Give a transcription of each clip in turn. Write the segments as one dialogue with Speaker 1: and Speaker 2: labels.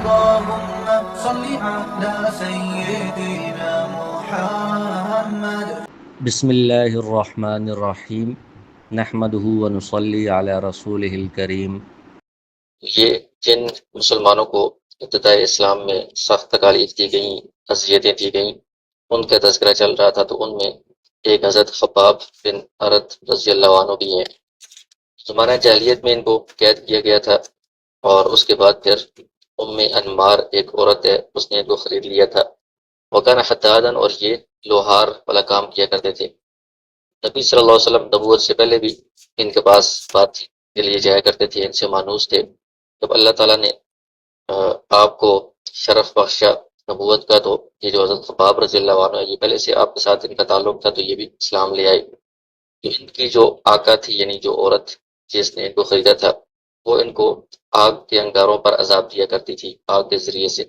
Speaker 1: اللهم صل على سيدنا محمد.
Speaker 2: بسم اللہ الرحمن الرحیم نحمدہ ونصلی علی رسولہ الکریم۔
Speaker 3: یہ جن مسلمانوں کو ابتدائی اسلام میں سخت تکالیف دی گئیں، اذیتیں دی گئیں، ان کا تذکرہ چل رہا تھا، تو ان میں ایک حضرت خباب بن ارت رضی اللہ عنہ بھی ہیں۔ زمانہ جاہلیت میں ان کو قید کیا گیا تھا، اور اس کے بعد پھر ام انمار ایک عورت ہے، اس نے ان کو خرید لیا تھا۔ وکان حدادن، اور یہ لوہار والا کام کیا کرتے تھے۔ نبی صلی اللہ علیہ وسلم نبوت سے پہلے بھی ان کے پاس بات کے لیے جایا کرتے تھے، ان سے مانوس تھے۔ جب اللہ تعالیٰ نے آپ کو شرف بخشا نبوت کا، تو یہ جو حضرت خباب رضی اللہ عنہ ہے، یہ پہلے سے آپ کے ساتھ ان کا تعلق تھا، تو یہ بھی اسلام لے آئے۔ تو ان کی جو آقا تھی، یعنی جو عورت جس نے ان کو خریدا تھا، وہ ان کو آگ کے انگاروں پر عذاب دیا کرتی تھی، آگ کے ذریعے سے۔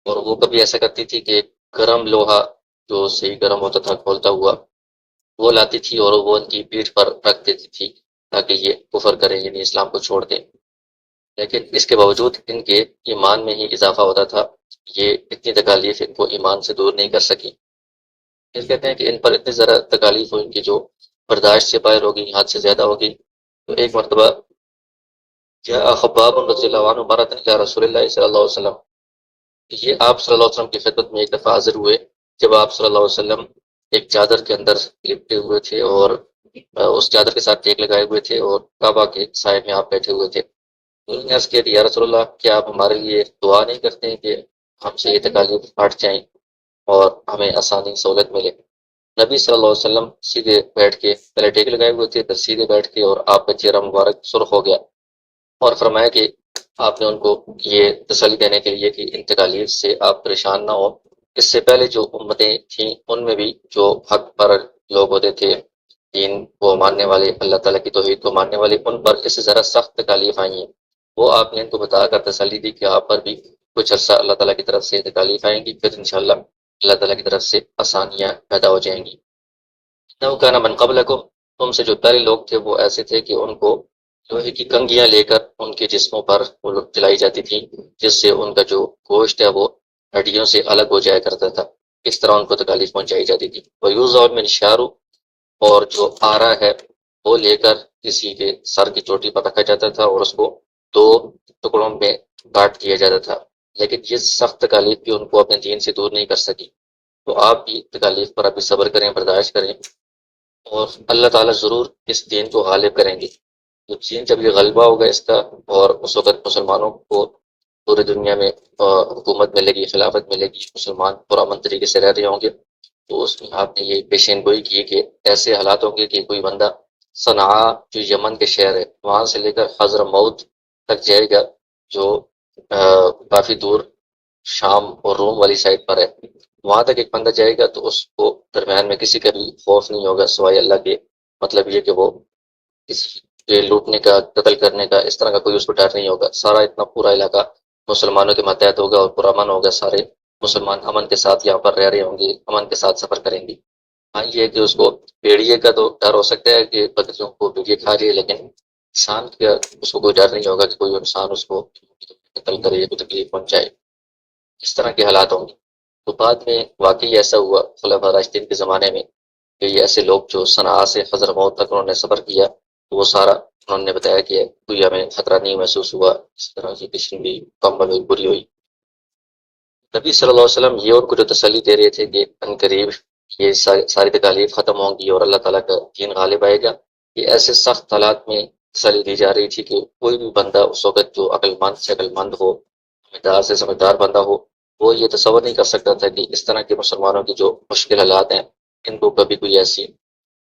Speaker 3: اور وہ کبھی ایسا کرتی تھی کہ گرم لوہا جو صحیح گرم ہوتا تھا کھولتا ہوا، وہ لاتی تھی اور وہ ان کی پیٹھ پر رکھ دیتی تھی تاکہ یہ کفر کریں، یعنی اسلام کو چھوڑ دیں۔ لیکن اس کے باوجود ان کے ایمان میں ہی اضافہ ہوتا تھا، یہ اتنی تکالیف ان کو ایمان سے دور نہیں کر سکی۔ پھر کہتے ہیں کہ ان پر اتنی ذرا تکالیف ہو، ان کی جو برداشت سے باہر ہوگی، حد سے زیادہ ہوگی۔ تو ایک مرتبہ جاء خباب رضی اللہ عنہ مرتن الی رسول اللہ صلی اللہ علیہ وسلم، یہ آپ صلی اللہ علیہ وسلم کی خدمت میں ایک دفعہ حاضر ہوئے، جب آپ صلی اللہ علیہ وسلم ایک چادر کے اندر لپٹے ہوئے تھے، اور اس چادر کے ساتھ ٹیک لگائے ہوئے تھے، اور کعبہ کے سائے میں آپ بیٹھے ہوئے تھے۔ تو انہوں نے عرض کیا کہ یا رسول اللہ، کیا آپ ہمارے لیے دعا نہیں کرتے ہیں کہ ہم سے یہ تکالیف ہٹ جائیں اور ہمیں آسانی سہولت ملے؟ نبی صلی اللہ علیہ وسلم سیدھے بیٹھ کے، پہلے ٹیک لگائے ہوئے تھے، پھر سیدھے بیٹھ کے، اور آپ کا چہرہ مبارک سرخ ہو گیا، اور فرمایا کہ آپ نے ان کو یہ تسلی دینے کے لیے کہ ان تکالیف سے آپ پریشان نہ ہو، اس سے پہلے جو امتیں تھیں ان میں بھی جو حق پر لوگ ہوتے تھے، دین کو ماننے والے، اللہ تعالیٰ کی توحید کو ماننے والے، ان پر اس سے ذرا سخت تکالیف آئی ہیں۔ وہ آپ نے ان کو بتا کر تسلی دی کہ آپ پر بھی کچھ عرصہ اللہ تعالیٰ کی طرف سے تکالیف آئیں گی، پھر انشاءاللہ اللہ تعالیٰ کی طرف سے آسانیاں پیدا ہو جائیں گی۔ نو کانا من قبلکم، تم سے جو پہلے لوگ تھے وہ ایسے تھے کہ ان کو لوہے کی کنگیاں لے کر ان کے جسموں پر وہ جلائی جاتی تھی، جس سے ان کا جو گوشت ہے وہ ہڈیوں سے الگ ہو جایا کرتا تھا، اس طرح ان کو تکالیف پہنچائی جاتی تھی۔ وَيُوضَعُ مِنْ شَعْرُ، اور جو آرا ہے وہ لے کر کسی کے سر کی چوٹی پر رکھا جاتا تھا، اور اس کو دو ٹکڑوں میں کاٹ دیا جاتا تھا۔ لیکن یہ سخت تکالیف بھی ان کو اپنے دین سے دور نہیں کر سکی۔ تو آپ بھی تکالیف پر ابھی صبر کریں، برداشت کریں، اور اللہ تعالیٰ ضرور اس دین کو غالب کریں گے۔ تو دین جب یہ غلبہ ہوگا اس کا، اور اس وقت مسلمانوں کو پوری دنیا میں حکومت ملے گی، خلافت ملے گی، مسلمان پرامن طریقے سے رہ رہے ہوں گے، تو اس میں آپ نے یہ پیشین گوئی کی کہ ایسے حالات ہوں گے کہ کوئی بندہ صنعاء جو یمن کے شہر ہے وہاں سے لے کر حضرموت تک جائے گا، جو کافی دور شام اور روم والی سائڈ پر ہے، وہاں تک ایک بندہ جائے گا تو اس کو درمیان میں کسی کا بھی خوف نہیں ہوگا سوائے اللہ کے۔ مطلب یہ کہ وہ کسی کے لوٹنے کا، قتل کرنے کا، اس طرح کا کوئی اس کو ڈر نہیں ہوگا۔ سارا اتنا پورا علاقہ مسلمانوں کے ماتحت ہوگا اور پرامن ہوگا، سارے مسلمان امن کے ساتھ یہاں پر رہ رہے ہوں گے، امن کے ساتھ سفر کریں گے۔ ہاں یہ ہے کہ اس کو بھیڑیے کا تو ڈر ہو سکتا ہے کہ بکریوں کو بھیڑیے کھا لے، لیکن انسان کا اس کو کوئی ڈر نہیں ہوگا کہ کوئی انسان اس کو قتل کرے یا کوئی تکلیف پہنچائے۔ اس طرح کے حالات ہوں گے۔ تو بعد میں واقعی ایسا ہوا خلفاء راشدین کے زمانے میں کہ یہ ایسے لوگ جو صنعاء سے حضرموت تک انہوں نے سفر کیا، تو وہ سارا انہوں نے بتایا کہ کوئی ہمیں خطرہ نہیں محسوس ہوا، اس طرح کی کشن بھی مکمل ہوئی، پوری ہوئی۔ نبی صلی اللہ علیہ وسلم یہ ان کو جو تسلی دے رہے تھے کہ عنقریب یہ ساری تکالیف ختم ہوں گی اور اللہ تعالیٰ کا دین غالب آئے گا، یہ ایسے سخت حالات میں تسلی دی جا رہی تھی کہ کوئی بھی بندہ اس وقت جو عقل مند سے عقل مند ہو، سمجھدار سے سمجھدار بندہ ہو، وہ یہ تصور نہیں کر سکتا تھا کہ اس طرح کے مسلمانوں کی جو مشکل حالات ہیں، ان کو کبھی کوئی ایسی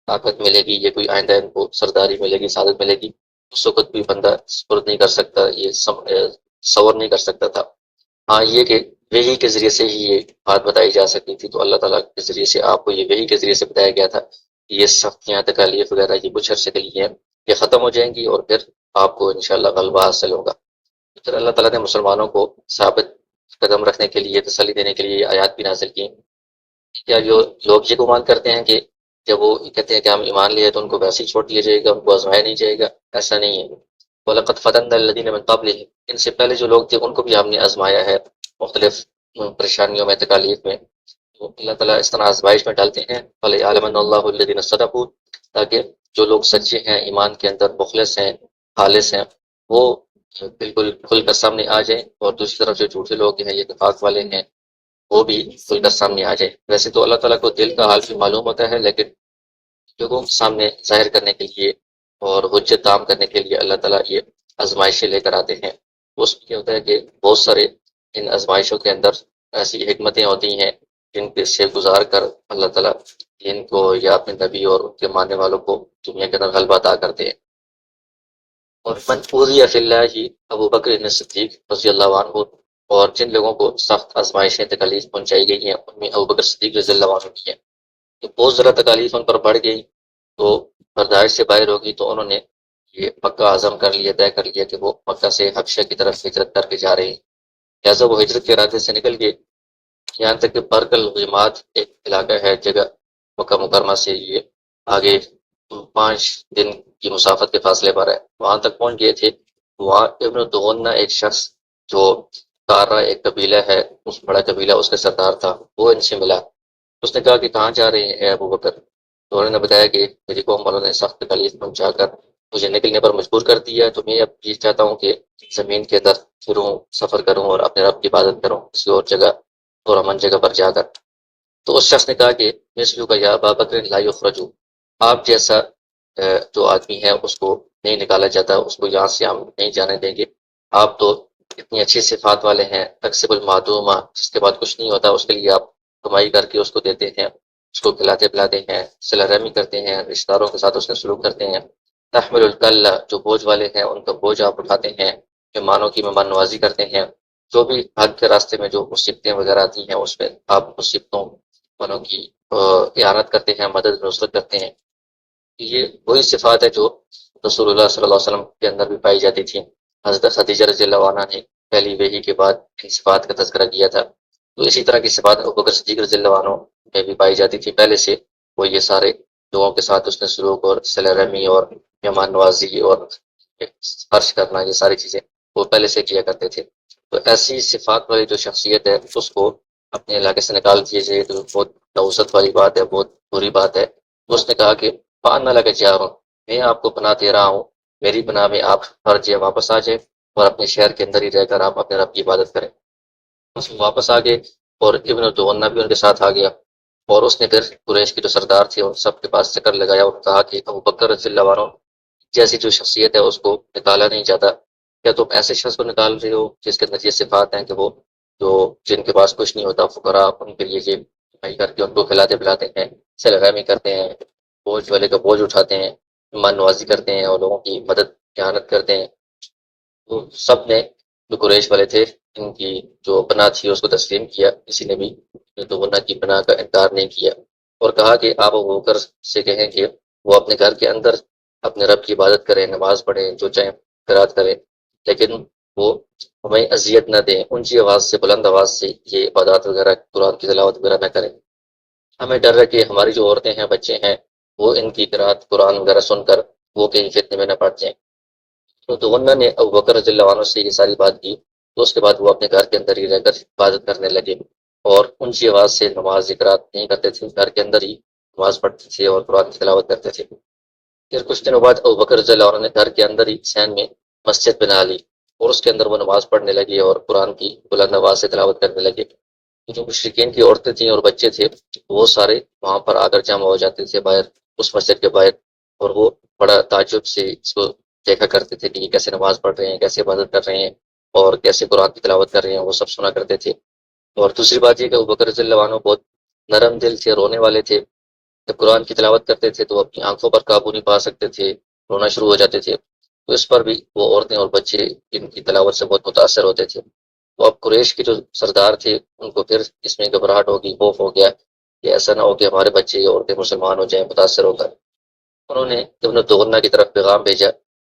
Speaker 3: طاقت ملے گی، یہ کوئی آئندہ ان کو سرداری ملے گی، سعادت ملے گی، اس وقت کوئی بندہ سپرد نہیں کر سکتا، یہ تصور نہیں کر سکتا تھا۔ ہاں یہ کہ وحی کے ذریعے سے ہی یہ بات بتائی جا سکتی تھی، تو اللہ تعالیٰ کے ذریعے سے آپ کو یہ وحی کے ذریعے سے بتایا گیا تھا کہ یہ سختیاں، تکالیف وغیرہ یہ کچھ عرصے کے لیے ہیں، یہ ختم ہو جائیں گی، اور پھر آپ کو انشاءاللہ غلبہ حاصل ہوگا۔ پھر اللہ تعالیٰ نے مسلمانوں کو ثابت قدم رکھنے کے لیے، تسلی دینے کے لیے آیات بھی نازل کی۔ کیا جو لوگ یہ گمان کرتے ہیں کہ جب وہ کہتے ہیں کہ ہم ایمان لیے تو ان کو ویسے ہی چھوڑ دیا جائے گا، ان کو آزمایا نہیں جائے گا، ایسا نہیں ہے۔ وَلَقَدْ فَتَنَّا الَّذِينَ مِن قَبْلِهِمْ، ان سے پہلے جو لوگ تھے ان کو بھی ہم نے آزمایا ہے مختلف پریشانیوں میں، تکالیف میں. تو اللہ تعالیٰ اس طرح آزمائش میں ڈالتے ہیں. فَلْيَعْلَمَنَّ اللَّهُ الَّذِينَ صَدَقُوا، تاکہ جو لوگ سچے ہیں، ایمان کے اندر مخلص ہیں، خالص ہیں، وہ بالکل کھل کر سامنے آ جائیں، اور دوسری طرف جو جھوٹے لوگ ہیں، یہ نفاق والے ہیں، وہ بھی کھل کر سامنے آ جائیں. ویسے تو اللہ تعالیٰ کو دل کا حال بھی معلوم ہوتا ہے، لیکن لوگوں کے سامنے ظاہر کرنے کے لیے اور حجت عام کرنے کے لیے اللہ تعالیٰ یہ آزمائشیں لے کر آتے ہیں. اس میں کیا ہوتا ہے کہ بہت سارے ان آزمائشوں کے اندر ایسی حکمتیں ہوتی ہیں جن پہ سے گزار کر اللہ تعالیٰ ان کو یا اپنے نبی اور ان کے ماننے والوں کو دنیا کے اندر غلبہ عطا کرتے ہیں. اور من اوذی فی اللہ ہی، ابو بکر صدیق رضی اللہ عنہ، اور جن لوگوں کو سخت آزمائشیں تکالیف پہنچائی گئی ہیں ان میں ابو بکر صدیق رضی اللہ عنہ بھی ہیں. تو بہت زیادہ تکالیف ان پر بڑھ گئی، تو برداشت سے باہر ہوگی، تو انہوں نے یہ پکا عزم کر لیا، طے کر لیا کہ وہ مکہ سے حبشہ کی طرف ہجرت کر کے جا رہے ہیں. لہٰذا وہ ہجرت کے ارادے سے نکل گئے. یہاں تک کہ برق الغماد ایک علاقہ ہے جگہ مکہ مکرمہ سے یہ آگے 5 دن کی مسافت کے فاصلے پر ہے، وہاں تک پہنچ گئے تھے. وہاں ابن دغنہ ایک شخص جو کارا ایک قبیلہ ہے، اس بڑا قبیلہ، اس کا سردار تھا، وہ ان سے ملا. اس نے کہا کہ کہاں جا رہے ہیں ابو بکر؟ تو انہوں نے بتایا کہ میری قوم والوں نے سخت تکالیف پہنچا کر مجھے نکلنے پر مجبور کر دیا، تو میں اب یہ چاہتا ہوں کہ زمین کے اندر پھروں، سفر کروں اور اپنے رب کی عبادت کروں کسی اور جگہ اور امن جگہ پر جا کر. تو اس شخص نے کہا کہ مثلو کا یا ابا بکر لا یخرج، آپ جیسا جو آدمی ہے اس کو نہیں نکالا جاتا، اس کو یہاں سے ہم نہیں جانے دیں گے. آپ تو اتنی اچھی صفات والے ہیں، تکسب المعدومہ، جس کے بعد کچھ نہیں ہوتا اس کے لیے آپ کمائی کر کے اس کو دیتے ہیں، اس کو کھلاتے پلاتے ہیں، صلہ رحمی کرتے ہیں، رشتہ داروں کے ساتھ اس نے سلوک کرتے ہیں. تحمل الکل، جو بوجھ والے ہیں ان کا بوجھ آپ اٹھاتے ہیں، مہمانوں کی مہمان نوازی کرتے ہیں. جو بھی حق کے راستے میں جو مصیبتیں وغیرہ آتی ہیں اس میں آپ مصیبتوں والوں کی اعانت کرتے ہیں، مدد نصرت کرتے ہیں. یہ وہی صفات ہے جو رسول اللہ صلی اللہ علیہ وسلم کے اندر بھی پائی جاتی تھی. حضرت خدیجہ رضی اللہ عنہا نے پہلی وحی کے بعد ان صفات کا تذکرہ کیا تھا. تو اسی طرح کی صفات ابوبکر صدیق رضی اللہ عنہ میں بھی پائی جاتی تھی پہلے سے. وہ یہ سارے لوگوں کے ساتھ اس نے سلوک اور صلہ رحمی اور مہمان نوازی اور خرچ کرنا، یہ ساری چیزیں وہ پہلے سے کیا کرتے تھے. تو ایسی صفات والی جو شخصیت ہے اس کو اپنے علاقے سے نکال دیے جائے تو بہت نوست والی بات ہے، بہت بری بات ہے. اس نے کہا کہ پان لگا جا رہا ہوں، میں آپ کو پناہ دے رہا ہوں، میری پناہ میں آپ ہر جگہ واپس آ جائیں اور اپنے شہر کے اندر ہی رہ کر آپ اپنے رب کی عبادت کریں. اس میں واپس آ گئے اور ابن دغنہ بھی ان کے ساتھ آ گیا. اور اس نے پھر قریش کے جو سردار تھے ان سب کے پاس چکر لگایا اور کہا کہ ابو بکر رضی اللہ عنہ جیسی جو شخصیت ہے اس کو نکالا نہیں جاتا، کیا تم ایسے شخص کو نکال رہے ہو جس کے اندر یہ صفات ہیں کہ وہ جو جن کے پاس کچھ نہیں ہوتا، فقراء، ان کے لیے یہ کمائی کر کے ان کو کھلاتے پلاتے ہیں، صلہ رحمی کرتے ہیں، بوجھ والے کا بوجھ اٹھاتے ہیں، مہمان نوازی کرتے ہیں اور لوگوں کی مدد اعانت کرتے ہیں. تو سب نے جو قریش والے تھے ان کی جو پناہ تھی اس کو تسلیم کیا، کسی نے بھی دغنہ کی پناہ کا انکار نہیں کیا. اور کہا کہ آپ ابو بکر سے کہیں کہ وہ اپنے گھر کے اندر اپنے رب کی عبادت کریں، نماز پڑھیں، جو چاہیں قرات کریں، لیکن وہ ہمیں اذیت نہ دیں، اونچی آواز سے، بلند آواز سے یہ عبادات وغیرہ، قرآن کی تلاوت وغیرہ نہ کریں. ہمیں ڈر ہے کہ ہماری جو عورتیں ہیں، بچے ہیں، وہ ان کی قرات قرآن وغیرہ سن کر وہ کہیں فتنے میں نہ پڑ جائیں. تو دغنہ نے ابو بکر رضی اللہ عنہ سے یہ ساری بات کی. تو اس کے بعد وہ اپنے گھر کے اندر ہی رہ کر عبادت کرنے لگے اور اونچی آواز سے نماز ذکرات نہیں کرتے تھے، گھر کے اندر ہی نماز پڑھتے تھے اور قرآن کی تلاوت کرتے تھے. پھر کچھ دنوں بعد ابو بکر رضی اللہ عنہ نے گھر کے اندر ہی سین میں مسجد بنا لی اور اس کے اندر وہ نماز پڑھنے لگے اور قرآن کی بلند آواز سے تلاوت کرنے لگے. جو مشرکین کی عورتیں تھیں اور بچے تھے وہ سارے وہاں پر آ کر جمع ہو جاتے تھے باہر، اس مسجد کے باہر، اور وہ بڑا تعجب سے اس کو دیکھا کرتے تھے کہ یہ کیسے نماز پڑھ رہے ہیں، کیسے عبادت کر رہے ہیں اور کیسے قرآن کی تلاوت کر رہے ہیں، وہ سب سنا کرتے تھے. اور دوسری بات یہ کہ ابو بکر رضی اللہ عنہ بہت نرم دل تھے، رونے والے تھے. جب قرآن کی تلاوت کرتے تھے تو اپنی آنکھوں پر قابو نہیں پا سکتے تھے، رونا شروع ہو جاتے تھے. تو اس پر بھی وہ عورتیں اور بچے ان کی تلاوت سے بہت متاثر ہوتے تھے. تو اب قریش کے جو سردار تھے ان کو پھر اس میں گھبراہٹ ہوگی، خوف ہو گیا کہ ایسا نہ ہو کہ ہمارے بچے یا عورتیں مسلمان ہو جائیں متاثر ہو کر. انہوں نے ابن دغنہ کی طرف پیغام بھیجا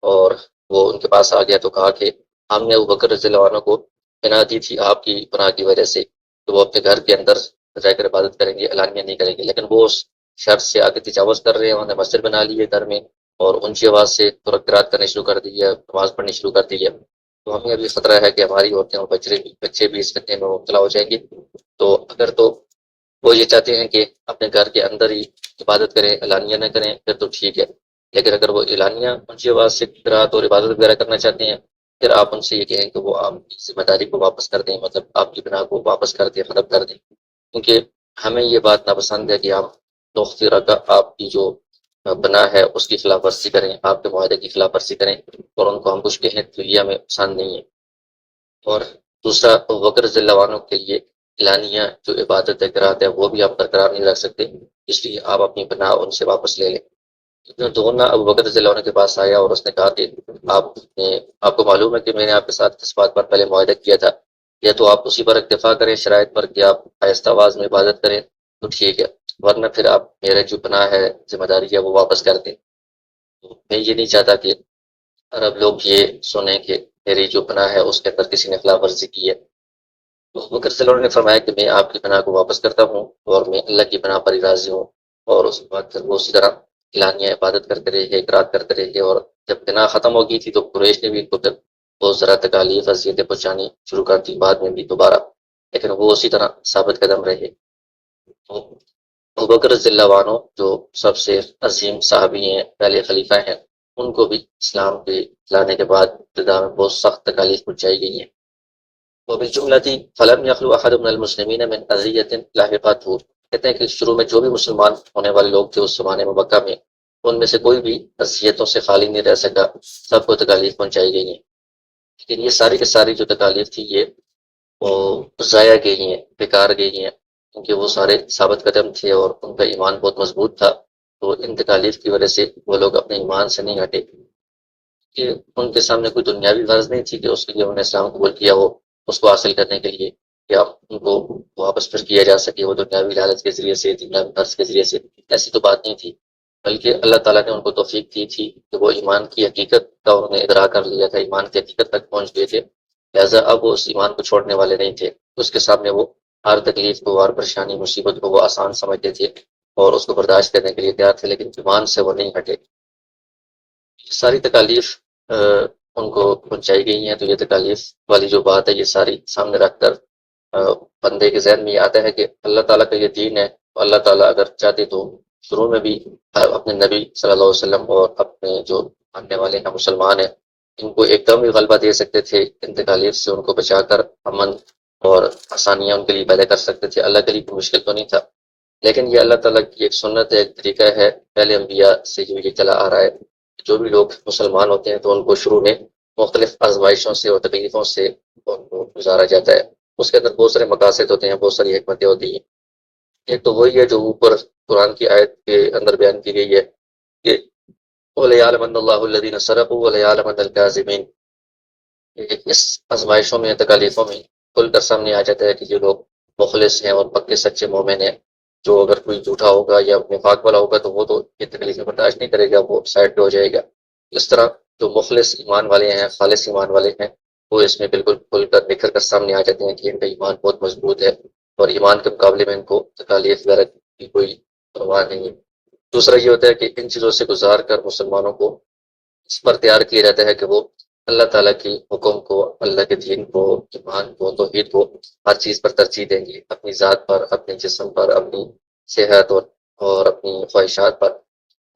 Speaker 3: اور وہ ان کے پاس آ گیا تو کہا کہ ہم نے ابو بکر رضی اللہ عنہ کو پناہ دی تھی آپ کی پناہ کی وجہ سے، تو وہ اپنے گھر کے اندر رہ کر عبادت کریں گے، اعلانیہ نہیں کریں گے، لیکن وہ اس شرط سے آگے تجاوز کر رہے ہیں، انہوں نے مسجد بنا لی ہے گھر میں اور اونچی آواز سے قرات کرنے شروع کر دی ہے، نماز پڑھنی شروع کر دی ہے، تو ہمیں ابھی خطرہ ہے کہ ہماری عورتیں اور بچے بھی اس فتنے میں مبتلا ہو جائیں گے۔ تو اگر تو وہ یہ چاہتے ہیں کہ اپنے گھر کے اندر ہی عبادت کریں، اعلانیہ نہ کریں، پھر تو ٹھیک ہے، لیکن اگر وہ اعلانیہ اونچی آواز سے قرات اور عبادت وغیرہ کرنا چاہتے ہیں، پھر آپ ان سے یہ کہیں کہ وہ آپ کی ذمہ داری کو واپس کر دیں، مطلب آپ کی بنا کو واپس کر دیں، ختم کر دیں، کیونکہ ہمیں یہ بات ناپسند ہے کہ آپ کی جو بنا ہے اس کی خلاف ورزی کریں، آپ کے معاہدے کی خلاف ورزی کریں اور ان کو ہم کچھ کہیں، تو یہ ہمیں پسند نہیں ہے۔ اور دوسرا، وکر رضی اللہ عنہ کے لیے اعلانیہ جو عبادت قرات ہے وہ بھی آپ برقرار نہیں رکھ سکتے، اس لیے آپ اپنی بنا ان سے واپس لے لیں۔ دونوں ابو بکر رضی اللہ عنہ کے پاس آیا اور اس نے کہا کہ آپ کو معلوم ہے کہ میں نے آپ کے ساتھ کس بات پر پہلے معاہدہ کیا تھا، یا تو آپ اسی پر اکتفا کریں شرائط پر کہ آپ آہستہ آواز میں عبادت کریں تو ٹھیک ہے، ورنہ پھر آپ میرے جو بنا ہے ذمہ داری ہے وہ واپس کر دیں۔ تو میں یہ نہیں چاہتا کہ عرب لوگ یہ سنیں کہ میری جو بنا ہے اس کے اندر کسی نے خلاف ورزی کی ہے۔ تو ابو بکر رضی اللہ عنہ نے فرمایا کہ میں آپ کی بنا کو واپس کرتا ہوں اور میں اللہ کی بنا پر ہی راضی ہوں، اور اس کے بعد پھر وہ اسی طرح اعلانیہ عبادت کرتے رہے، اقرار کرتے رہے، اور جب بنا ختم ہو گئی تھی تو قریش نے بھی ان کو پھر بہت ذرا تکالیف اذیتیں پہنچانی شروع کر دی بعد میں بھی دوبارہ، لیکن وہ اسی طرح ثابت قدم رہے۔ تو ابوبکر رضی اللہ عنہ جو سب سے عظیم صحابی ہیں، پہلے خلیفہ ہیں، ان کو بھی اسلام کے لانے کے بعد ابتدا میں بہت سخت تکالیف پہنچائی گئی ہیں۔ وبالجملة فلم يخلو أحد من المسلمين من أذية لاحقته، کہتے ہیں کہ شروع میں جو بھی مسلمان ہونے والے لوگ تھے اس زمانے میں مکہ میں، ان میں سے کوئی بھی اذیتوں سے خالی نہیں رہ سکا، سب کو تکالیف پہنچائی گئی ہیں، لیکن یہ ساری کی ساری جو تکالیف تھی یہ وہ ضائع گئی ہیں، بیکار گئی ہیں، کیونکہ وہ سارے ثابت قدم تھے اور ان کا ایمان بہت مضبوط تھا، تو ان تکالیف کی وجہ سے وہ لوگ اپنے ایمان سے نہیں ہٹے، کہ ان کے سامنے کوئی دنیاوی غرض نہیں تھی کہ اس کے لیے انہوں نے اسلام قبول کیا ہو، اس کو حاصل کرنے کے لیے کہ اب ان کو واپس پھر کیا جا سکے، وہ دنیاوی لالچ کے ذریعے سے، دنیاوی قرض کے ذریعے سے، ایسی تو بات نہیں تھی، بلکہ اللہ تعالیٰ نے ان کو توفیق دی تھی کہ وہ ایمان کی حقیقت کا انہوں نے ادراک کر لیا تھا، ایمان کی حقیقت تک پہنچ گئے تھے، لہٰذا اب وہ اس ایمان کو چھوڑنے والے نہیں تھے، اس کے سامنے وہ ہر تکلیف کو، ہر پریشانی مصیبت کو وہ آسان سمجھتے تھے اور اس کو برداشت کرنے کے لیے تیار تھے، لیکن ایمان سے وہ نہیں ہٹے۔ ساری تکالیف ان کو پہنچائی گئی ہیں، تو یہ تکالیف والی جو بات ہے یہ ساری سامنے رکھ کر بندے کے ذہن میں یہ آتا ہے کہ اللہ تعالیٰ کا یہ دین ہے، تو اللہ تعالیٰ اگر چاہتے تو شروع میں بھی اپنے نبی صلی اللہ علیہ وسلم اور اپنے جو ماننے والے ہیں مسلمان ہیں ان کو ایک دم ہی غلبہ دے سکتے تھے، ان تکالیف سے ان کو بچا کر امن اور آسانیاں ان کے لیے پیدا کر سکتے تھے، اللہ کے لیے کوئی مشکل تو نہیں تھا، لیکن یہ اللہ تعالیٰ کی ایک سنت ہے، ایک طریقہ ہے، پہلے انبیاء سے یہ چلا آ رہا ہے، جو بھی لوگ مسلمان ہوتے ہیں تو ان کو شروع میں مختلف آزمائشوں سے اور تکلیفوں سے ان کو گزارا جاتا ہے، اس کے اندر بہت سارے مقاصد ہوتے ہیں، بہت ساری حکمتیں ہوتی ہیں۔ ایک تو وہی ہے جو اوپر قرآن کی آیت کے اندر بیان کی گئی ہے کہ وَلَيَعْلَمَنَّ اللَّهُ الَّذِينَ صَدَقُوا وَلَيَعْلَمَنَّ الْكَاذِبِينَ، اس آزمائشوں میں، تکالیفوں میں کھل کر سامنے آ جاتا ہے کہ یہ لوگ مخلص ہیں اور پکے سچے مومن ہیں، جو اگر کوئی جھوٹا ہوگا یا نفاق والا ہوگا تو وہ تو یہ تکلیفیں برداشت نہیں کرے گا، وہ سائڈ پہ ہو جائے گا۔ اس طرح جو مخلص ایمان والے ہیں، خالص ایمان والے ہیں، وہ اس میں بالکل کھل کر نکھر کر سامنے آ جاتے ہیں کہ ان کا ایمان بہت مضبوط ہے اور ایمان کے مقابلے میں ان کو تکالیف وغیرہ کی کوئی پرواہ نہیں ہے۔ دوسرا یہ ہوتا ہے کہ ان چیزوں سے گزار کر مسلمانوں کو اس پر تیار کیا جاتا ہے کہ وہ اللہ تعالیٰ کی حکم کو، اللہ کے دین کو، ایمان کو، توحید کو ہر چیز پر ترجیح دیں گے، اپنی ذات پر، اپنے جسم پر، اپنی صحت اور اپنی خواہشات پر،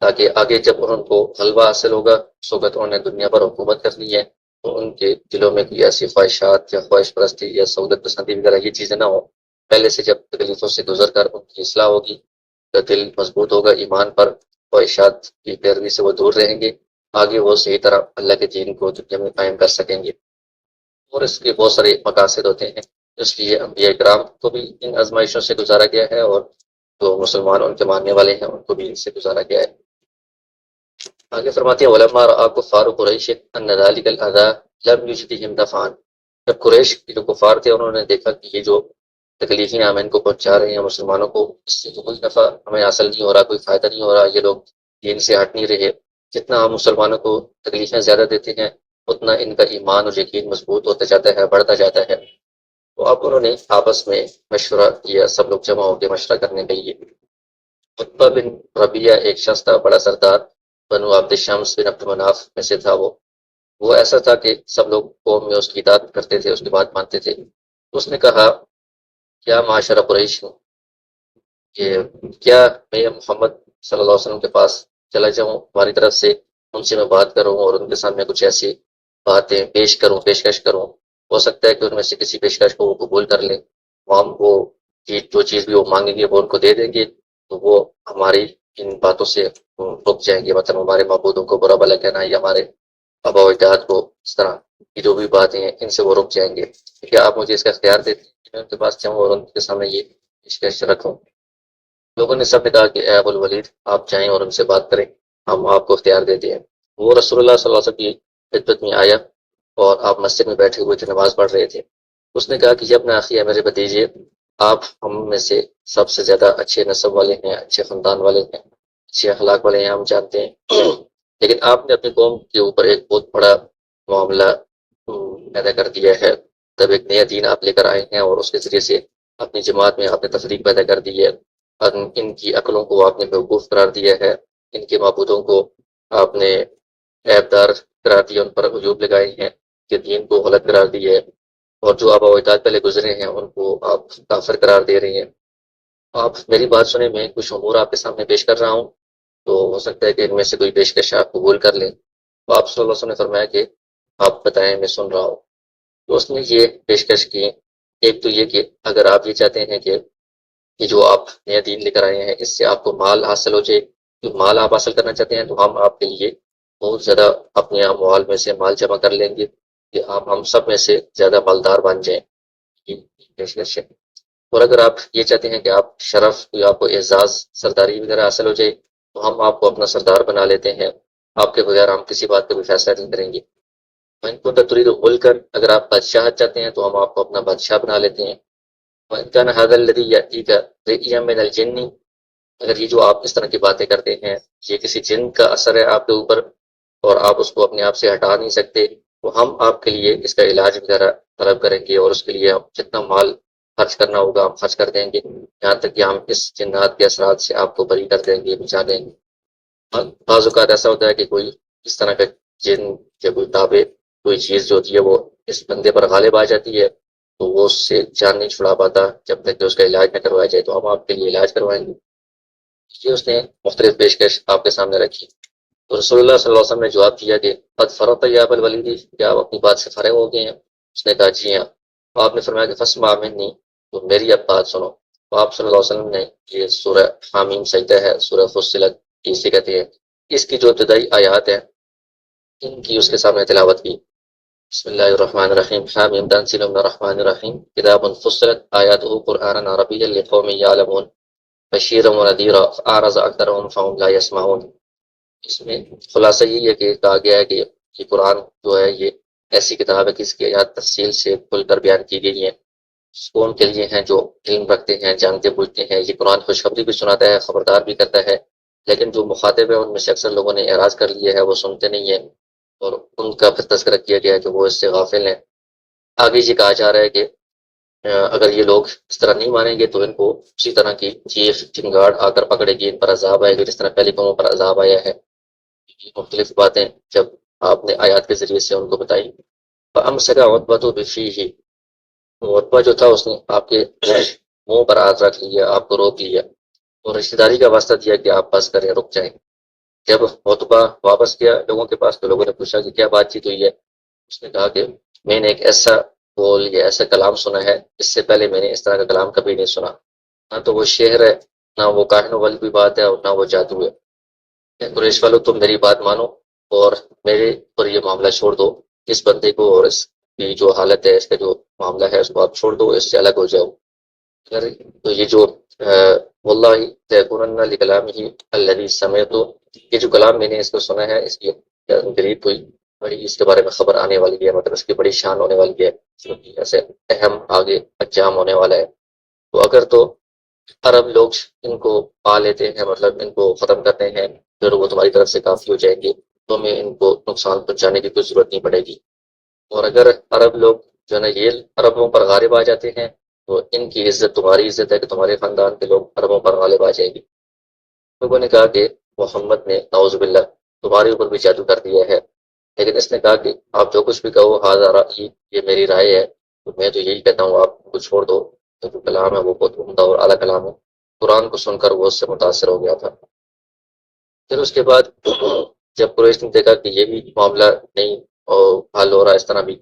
Speaker 3: تاکہ آگے جب ان کو غلبہ حاصل ہوگا اس وقت انہوں نے دنیا پر حکومت کرنی ہے تو ان کے دلوں میں کوئی ایسی خواہشات یا خواہش پرستی یا سہولت پسندی وغیرہ یہ چیزیں نہ ہوں، پہلے سے جب تکلیفوں سے گزر کر ان کی اصلاح ہوگی تو دل مضبوط ہوگا ایمان پر، خواہشات کی پیروی سے وہ دور رہیں گے، آگے وہ صحیح طرح اللہ کے دین کو دنیا میں قائم کر سکیں گے، اور اس کے بہت سارے مقاصد ہوتے ہیں، اس لیے انبیاء کرام کو بھی ان آزمائشوں سے گزارا گیا ہے اور جو مسلمان ان کے ماننے والے ہیں ان کو بھی ان سے گزارا گیا ہے۔ آگے فرماتے ہیں وَلَمَّا رَأَىٰ كُفَّارُ قُرَيْشٍ أَنَّ ذَٰلِكَ الْأَذَىٰ لَمْ يُجْدِهِمْ دَفْعًا، جب قریش کے جو کفار تھے انہوں نے دیکھا کہ یہ جو تکلیفیں ہم ان کو پہنچا رہے ہیں مسلمانوں کو، اس سے تو کوئی نفع ہمیں حاصل نہیں ہو رہا، کوئی فائدہ نہیں ہو رہا، یہ لوگ دین سے ہٹ نہیں رہے، جتنا ہم مسلمانوں کو تکلیفیں زیادہ دیتے ہیں اتنا ان کا ایمان اور یقین مضبوط ہوتا جاتا ہے، بڑھتا جاتا ہے، تو اب انہوں نے آپس میں مشورہ کیا، سب لوگ جمع ہو کے مشورہ کرنے کے لیے۔ عتبہ بن ربیعہ ایک شخص تھا، بڑا سردار، بنو عبد شمس بن عبد مناف میں سے تھا وہ ایسا تھا کہ سب لوگ قوم میں اس کی اطاعت کرتے تھے، اس کی بات مانتے تھے۔ اس نے کہا کیا معاشرہ قریش کہ کیا میں محمد صلی اللہ علیہ وسلم کے پاس چلا جاؤں، ہماری طرف سے ان سے میں بات کروں اور ان کے سامنے کچھ ایسی باتیں پیشکش کروں، ہو سکتا ہے کہ ان میں سے کسی پیشکش کو وہ قبول کر لیں، ہم وہ جو چیز بھی وہ مانگیں گے وہ ان کو دے دیں گے، تو وہ ہماری ان باتوں سے رک جائیں گے، مطلب ہمارے معبودوں کو برا بھلا کہنا یا ہمارے آبا و اجداد کو اس طرح کی جو بھی باتیں ہیں ان سے وہ رک جائیں گے۔ کیا آپ مجھے اس کا اختیار دیتے ہیں کہ میں ان کے پاس جاؤں اور ان کے سامنے یہ پیشکش رکھوں؟ لوگوں نے سب نے کہا کہ اے ابو الولید آپ جائیں اور ان سے بات کریں، ہم آپ کو اختیار دیتے ہیں۔ وہ رسول اللہ صلی اللہ علیہ وسلم کی خدمت میں آیا اور آپ مسجد میں بیٹھے ہوئے تھے، نماز پڑھ رہے تھے۔ اس نے کہا کہ یہ اپنا اخی ہے، میرے بھتیجے، آپ ہم میں سے سب سے زیادہ اچھے نسب والے ہیں، اچھے خاندان والے ہیں، اچھے اخلاق والے ہیں، ہم جانتے ہیں، لیکن آپ نے اپنی قوم کے اوپر ایک بہت بڑا معاملہ پیدا کر دیا ہے، تب ایک نیا دین آپ لے کر آئے ہیں اور اس کے ذریعے سے اپنی جماعت میں آپ نے تفریق پیدا کر دی ہے، ان کی عقلوں کو آپ نے بیوقوف قرار دیا ہے، ان کے معبودوں کو آپ نے عیب دار قرار دیا، ان پر عیوب لگائے ہیں، کہ دین کو غلط قرار دیا ہے، اور جو آبا و اجداد پہلے گزرے ہیں ان کو آپ کافر قرار دے رہے ہیں۔ آپ میری بات سنیں، میں کچھ امور آپ کے سامنے پیش کر رہا ہوں، تو ہو سکتا ہے کہ ان میں سے کوئی پیشکش آپ قبول کر لیں۔ تو آپ صلی اللہ علیہ وسلم نے فرمایا کہ آپ بتائیں، میں سن رہا ہوں۔ تو اس نے یہ پیشکش کی، ایک تو یہ کہ اگر آپ یہ چاہتے ہیں کہ جو آپ نیا دین لے کر آئے ہیں اس سے آپ کو مال حاصل ہو جائے، جو مال آپ حاصل کرنا چاہتے ہیں، تو ہم آپ کے لیے بہت زیادہ اپنے اموال میں سے مال جمع کر لیں گے کہ آپ ہم سب میں سے زیادہ مالدار بن جائیں۔ یہ پیشکش ہے۔ اور اگر آپ یہ چاہتے ہیں کہ آپ شرف یا آپ کو اعزاز سرداری وغیرہ حاصل ہو جائے، تو ہم آپ کو اپنا سردار بنا لیتے ہیں، آپ کے بغیر ہم کسی بات پہ بھی فیصلہ نہیں کریں گے۔ وَإِن كُنتَ تُرِيدُ مُلْكًا، اگر آپ بادشاہت چاہتے ہیں تو ہم آپ کو اپنا بادشاہ بنا لیتے ہیں۔ وَإِن كَانَ هَذَا الَّذِي يَأْتِيكَ رِئْيًا مِنَ الْجِنِّ، اگر یہ جو آپ اس طرح کی باتیں کرتے ہیں یہ کسی جن کا اثر ہے آپ کے اوپر اور آپ اس کو اپنے آپ سے ہٹا نہیں سکتے، تو ہم آپ کے لیے اس کا علاج وغیرہ طلب کریں گے، اور اس کے لیے ہم جتنا مال خرچ کرنا ہوگا ہم خرچ کر دیں گے، یہاں تک کہ ہم اس جنات کے اثرات سے آپ کو بری کر دیں گے، بچا دیں گے۔ بعض اوقات ایسا ہوتا ہے کہ کوئی اس طرح کا جن یا کوئی تابع کوئی چیز جو ہوتی ہے وہ اس بندے پر غالب آ جاتی ہے، تو وہ اس سے جان نہیں چھڑا پاتا جب تک کہ اس کا علاج نہ کروایا جائے، تو ہم آپ کے لیے علاج کروائیں گے۔ یہ اس نے مختلف پیشکش آپ کے سامنے رکھی، تو رسول اللہ صلی اللہ علیہ وسلم نے جواب دیا کہ قد فرط یا ابا الولید، کیا آپ اپنی بات سے فارغ ہو گئے ہیں؟ اس نے کہا جی ہاں۔ تو آپ نے فرمایا کہ فاسمع منی، تو میری اب بات سنو۔ تو آپ صلی اللہ علیہ وسلم نے یہ سورہ حامیم سجدہ ہے، سورہ فصلت اسے کہتے ہیں، اس کی جو ابتدائی آیات ہیں ان کی اس کے سامنے تلاوت کی۔ بسم اللہ الرحمن الرحیم، حامیم تنزیل من الرحمن الرحیم، کتاب فصلت آیاتہ قرآنا عربیا لقوم یعلمون بشیرا ونذیرا فاعرض اکثرهم فهم لا يسمعون۔ اس میں خلاصہ یہی ہے کہ کہا گیا ہے کہ یہ قرآن جو ہے یہ ایسی کتاب ہے کہ اس کی آیات تفصیل سے کھل کر بیان کی گئی ہیں، اس قوم کے لیے ہیں جو علم رکھتے ہیں، جانتے بوجھتے ہیں۔ یہ قرآن خوشخبری بھی سناتا ہے، خبردار بھی کرتا ہے، لیکن جو مخاطب ہے ان میں سے اکثر لوگوں نے اعراض کر لیا ہے، وہ سنتے نہیں ہیں، اور ان کا پھر تذکرہ کیا گیا ہے کہ وہ اس سے غافل ہیں۔ آگے یہ کہا جا رہا ہے کہ اگر یہ لوگ اس طرح نہیں مانیں گے تو ان کو اسی طرح کی چیخ چنگاڑ آ کر پکڑے گی، ان پر عذاب آئے گا جس طرح پہلی قوموں پر عذاب آیا ہے۔ مختلف باتیں جب آپ نے آیات کے ذریعے سے ان کو بتائی، فَأَمْسَكَ عُتْبَةُ بِفِيهِ، عتبہ جو تھا اس نے آپ کے منہ پر ہاتھ رکھ لیا، آپ کو روک لیا اور رشتہ داری کا واسطہ دیا کہ آپ بس کریں، رک جائیں۔ جب عتبہ واپس گیا لوگوں کے پاس تو لوگوں نے پوچھا کہ کیا بات چیت ہوئی ہے؟ اس نے کہا کہ میں نے ایک ایسا بول یا ایسا کلام سنا ہے، اس سے پہلے میں نے اس طرح کا کلام کبھی نہیں سنا، نہ تو وہ شعر ہے، نہ وہ کاہنوں والی کوئی بات ہے، اور نہ وہ جادو ہے۔ اے قریش والو، تم میری بات مانو اور میرے پر یہ معاملہ چھوڑ دو، اس بندے کو اور اس کی جو حالت ہے، اس کا جو معاملہ ہے اس کو آپ چھوڑ دو، اس سے الگ ہو جاؤ۔ تو یہ جو واللہ تکونن لکلامہ الذی سمعت، یہ جو کلام میں نے اس کو سنا ہے اس کی قریب کوئی بڑی اس کے بارے میں خبر آنے والی ہے، مطلب اس کی بڑی شان ہونے والی ہے، ایسے اہم آگے انجام ہونے والا ہے۔ تو اگر تو عرب لوگ ان کو پا لیتے ہیں، مطلب ان کو ختم کرتے ہیں، پھر وہ تمہاری طرف سے کافی ہو جائیں گے، تو ہمیں ان کو نقصان پہنچانے کی کوئی ضرورت نہیں پڑے گی۔ اور اگر عرب لوگ جو ہے نا یہ عربوں پر غالب آ جاتے ہیں تو ان کی عزت تمہاری عزت ہے کہ تمہارے خاندان کے لوگ عربوں پر غالب آ جائیں گے۔ لوگوں نے کہا کہ محمد نے نعوذ باللہ تمہارے اوپر بھی جادو کر دیا ہے۔ لیکن اس نے کہا کہ آپ جو کچھ بھی کہو ہاضا رأیی، یہ میری رائے ہے، تو میں تو یہی کہتا ہوں آپ کو چھوڑ دو، تو جو کلام ہے وہ بہت عمدہ اور اعلیٰ کلام ہے۔ قرآن کو سن کر وہ اس سے متاثر ہو گیا تھا۔ پھر اس کے بعد جب قریش نے دیکھا کہ یہ بھی معاملہ نہیں اور حل ہو رہا ہے اس طرح بھی،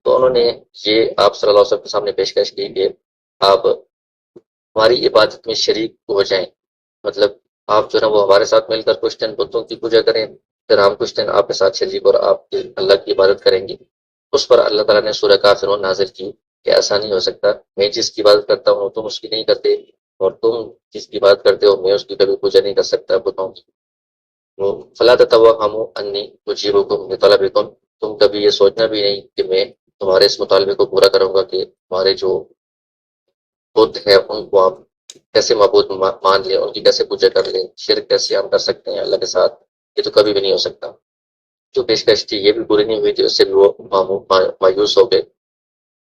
Speaker 3: تو انہوں نے یہ آپ صلی اللہ علیہ وسلم کے سامنے پیشکش کی کہ آپ ہماری عبادت میں شریک ہو جائیں، مطلب آپ جو ہے نا وہ ہمارے ساتھ مل کر کچھ دن بتوں کی پوجا کریں، پھر ہم کچھ دن آپ کے ساتھ شریک اور آپ کی اللہ کی عبادت کریں گے۔ اس پر اللہ تعالیٰ نے سورہ کافرون نازل کی کہ ایسا نہیں ہو سکتا، میں جس کی عبادت کرتا ہوں تم اس کی نہیں کرتے، اور تم جس کی عبادت کرتے ہو میں اس کی کبھی پوجا نہیں کر سکتا بتوں کی۔ فلا تتوہموا انی اجیبکم بطلبکم، تم کبھی یہ سوچنا بھی نہیں کہ میں تمہارے اس مطالبے کو پورا کروں گا کہ تمہارے جو بت ہے ان کو آپ کیسے معبود مان لیں، ان کی کیسے پوجا کر لیں، شرک کیسے ہم کر سکتے ہیں اللہ کے ساتھ، یہ تو کبھی بھی نہیں ہو سکتا۔ جو پیشکش تھی یہ بھی پوری نہیں ہوئی تھی، اس سے بھی وہ مایوس ہو گئے۔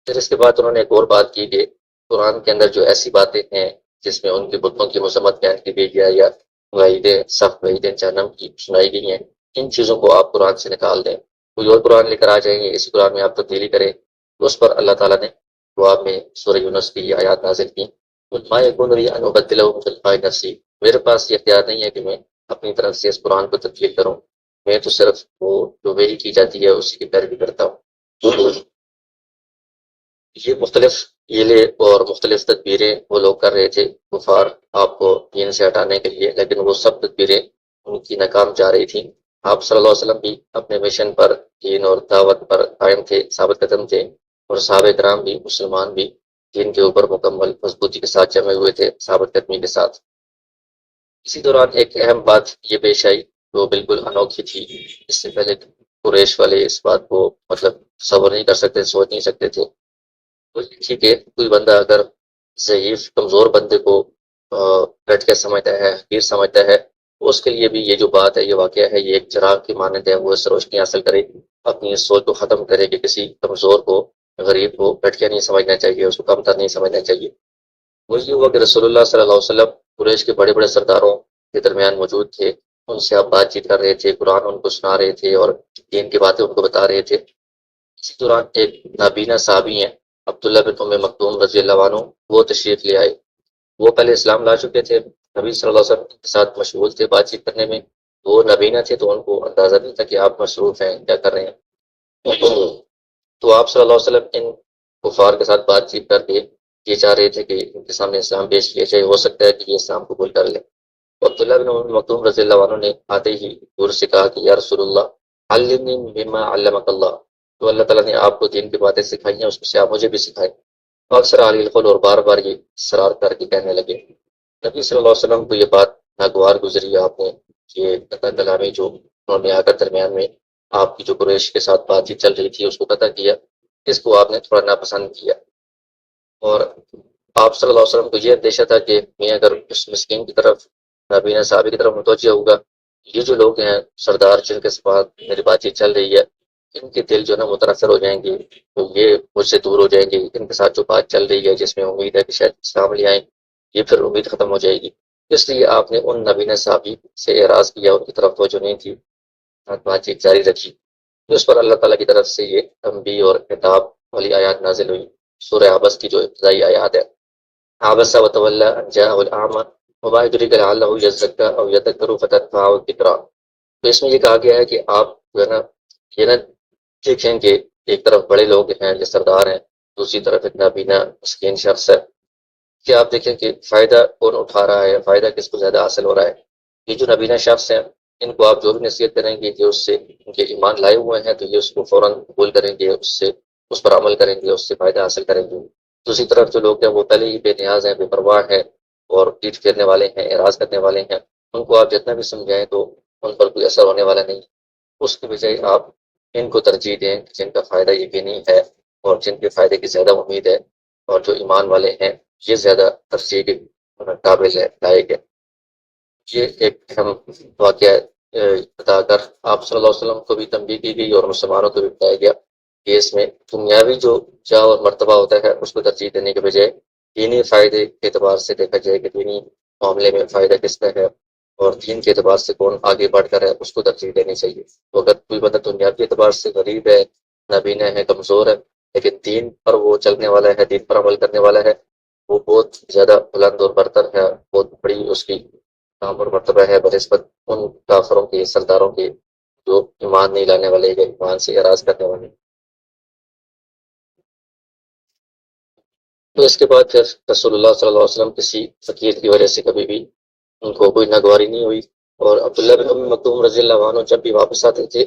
Speaker 3: پھر اس کے بعد انہوں نے ایک اور بات کی کہ قرآن کے اندر جو ایسی باتیں ہیں جس میں ان کے بتوں کی مذمت بیان کی گئی ہے یا وعیدیں سخت وعیدیں جہنم کی سنائی گئی ہیں، ان چیزوں کو آپ قرآن سے نکال دیں، کوئی اور قرآن لے کر آ جائیں گے، اسی قرآن میں آپ تبدیلی کریں۔ تو اس پر اللہ تعالیٰ نے دعا میں سورہ یونس کی یہ آیات نازل کی، ما یکون لی ان ابدلہ من تلقاء نفسی، میرے پاس یہ اختیار نہیں ہے کہ میں اپنی طرف سے اس قرآن کو تبدیل کروں، میں تو صرف وہ جو وحی کی جاتی ہے اسی کی پیروی کرتا ہوں۔ یہ مختلف ہیلے اور مختلف تدبیریں وہ لوگ کر رہے تھے کفار آپ کو دین سے ہٹانے کے لیے، لیکن وہ سب تدبیریں ان کی ناکام جا رہی تھیں۔ آپ صلی اللہ علیہ وسلم بھی اپنے مشن پر، دین اور دعوت پر قائم تھے، ثابت قدم تھے، اور صحابہ کرام بھی، مسلمان بھی دین کے اوپر مکمل مضبوطی کے ساتھ جمے ہوئے تھے، ثابت قدمی کے ساتھ۔ اسی دوران ایک اہم بات یہ پیش آئی جو بالکل انوکھی تھی، اس سے پہلے قریش والے اس بات کو مطلب تصور نہیں کر سکتے، سوچ نہیں سکتے تھے۔ ٹھیک ہے، کوئی بندہ اگر ضعیف کمزور بندے کو ڈٹ کے سمجھتا ہے، حقیر سمجھتا ہے، تو اس کے لیے بھی یہ جو بات ہے، یہ واقعہ ہے، یہ ایک چراغ کی مانند ہے، وہ اس سے روشنی حاصل کرے، اپنی اس سوچ کو ختم کرے کہ کسی کمزور کو، غریب کو ڈٹ کے نہیں سمجھنا چاہیے، اس کو کم تر نہیں سمجھنا چاہیے۔ وہ یہ ہوا کہ رسول اللہ صلی اللہ علیہ وسلم قریش کے بڑے بڑے سرداروں کے درمیان موجود تھے، ان سے آپ بات چیت کر رہے تھے، قرآن ان کو سنا رہے تھے اور دین کی باتیں ان کو بتا رہے تھے۔ اسی دوران ایک نابینا صحابی ہیں عبداللہ بن ام مکتوم رضی اللہ عنہ، وہ تشریف لے آئے۔ وہ پہلے اسلام لا چکے تھے، نبی صلی اللہ علیہ وسلم کے ساتھ مشغول تھے بات چیت کرنے میں، وہ نابینا تھے تو ان کو اندازہ نہیں تھا کہ آپ مصروف ہیں، کیا کر رہے ہیں۔ تو آپ صلی اللہ علیہ وسلم ان کفار کے ساتھ بات چیت کر کے یہ چاہ رہے تھے کہ ان کے سامنے اسلام پیش کیا جائے، ہو سکتا ہے کہ یہ اسلام قبول کر لیں۔ عبداللہ بن ام مکتوم رضی اللہ عنہ نے آتے ہی دور سے کہا کہ یا رسول اللہ علمنی مما علمک اللہ، تو اللہ تعالیٰ نے آپ کو دین کی باتیں سکھائی ہیں، اس میں سے آپ مجھے بھی سکھائیں۔ اکثر علی القول، اور بار بار یہ اصرار کر کے کہنے لگے۔ نبی صلی اللہ علیہ وسلم کو یہ بات ناگوار گزری، آپ نے یہ قطع کلامی جو انہوں نے آ کر درمیان میں آپ کی جو قریش کے ساتھ بات چیت چل رہی تھی اس کو قطع کیا، اس کو آپ نے تھوڑا ناپسند کیا، اور آپ صلی اللہ علیہ وسلم کو یہ اندیشہ تھا کہ میں اگر اس مسکین کی طرف، نابینا صحابی کی طرف متوجہ ہوگا، یہ جو لوگ ہیں سردار جن کے ساتھ میری بات چیت چل رہی ہے، ان کے دل جو ہے نا متاثر ہو جائیں گے، تو یہ مجھ سے دور ہو جائیں گے، ان کے ساتھ جو بات چل رہی ہے جس میں امید ہے کہ شاید اسلام لے آئیں، یہ پھر امید ختم ہو جائے گی۔ اس لیے آپ نے ان نبینا صحابی سے اعراض کیا، ان کی طرف توجہ نہیں تھی، بات چیت جاری رکھی۔ تو اس پر اللہ تعالیٰ کی طرف سے یہ تنبیہ اور خطاب والی آیات نازل ہوئی، سورہ عبس کی جو ابتدائی آیات ہے۔ عبس وتولی ان جاءہ الاعمی وما یدریک لعلہ یزکیٰ او یذکر فتنفعہ الذکریٰ۔ تو اس میں یہ کہا گیا ہے کہ آپ جو ہے نا یہ نہ دیکھیں کہ ایک طرف بڑے لوگ ہیں جو سردار ہیں، دوسری طرف ایک نابینا مسکین شخص ہے، کہ آپ دیکھیں کہ فائدہ کون اٹھا رہا ہے، فائدہ کس کو زیادہ حاصل ہو رہا ہے۔ یہ جو نابینا شخص ہیں ان کو آپ جو بھی نصیحت کریں گے کہ اس سے ان کے ایمان لائے ہوئے ہیں تو یہ اس کو فوراً قبول کریں گے، اس پر عمل کریں گے، اس سے فائدہ حاصل کریں گے۔ دوسری طرف جو لوگ ہیں وہ پہلے ہی بے نیاز ہیں، بے پرواہ ہیں اور پیٹ پھیرنے والے ہیں، اعراض کرنے والے ہیں، ان کو آپ جتنا بھی سمجھائیں تو ان پر کوئی اثر ہونے والا نہیں۔ اس کے بجائے آپ ان کو ترجیح دیں جن کا فائدہ یقینی ہے اور جن کے فائدے کی زیادہ امید ہے، اور جو ایمان والے ہیں یہ زیادہ ترجیح کے قابل ہے، لائق ہے۔ یہ ایک اہم واقعہ بتا کر آپ صلی اللہ علیہ وسلم کو بھی تنبیہ کی گئی اور مسلمانوں کو بھی بتایا گیا کہ اس میں دنیاوی جو جاہ اور مرتبہ ہوتا ہے اس کو ترجیح دینے کے بجائے دینی فائدے کے اعتبار سے دیکھا جائے کہ دینی معاملے میں فائدہ کس کا ہے، اور دین کے اعتبار سے کون آگے بڑھ کر ہے اس کو ترجیح دینی چاہیے۔ تو اگر کوئی بندہ دنیاوی اعتبار سے غریب ہے، نابینا ہے، کمزور ہے، لیکن دین پر وہ چلنے والا ہے، دین پر عمل کرنے والا ہے، وہ بہت زیادہ بلند اور برتر ہے، بہت بڑی اس کی نام اور مرتبہ ہے بنسبت ان کافروں کے، سرداروں کے، جو ایمان نہیں لانے والے یا ایمان سے اعراض کرنے والے۔ تو اس کے بعد پھر رسول اللہ صلی اللہ علیہ وسلم کسی فقیر کی وجہ سے کبھی بھی ان کو کوئی ناگواری نہیں ہوئی، اور عبداللہ بن ام مکتوم رضی اللہ عنہ جب بھی واپس آتے تھے،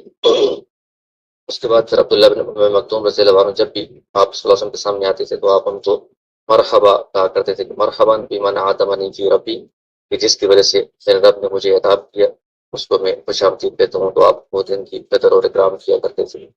Speaker 3: اس کے بعد پھر عبداللہ بن ام مکتوم رضی اللہ عنہ جب بھی آپ صلی اللہ علیہ وسلم کے سامنے آتے تھے تو آپ ان کو مرحبا کہا کرتے تھے کہ مرحباً بمن عاتمنی فی ربی، کہ جس کی وجہ سے میرے رب نے مجھے عطا کیا اس کو میں خوش آمدید کہتا ہوں۔ تو آپ وہ دن کی قدر اور اکرام کیا کرتے تھے۔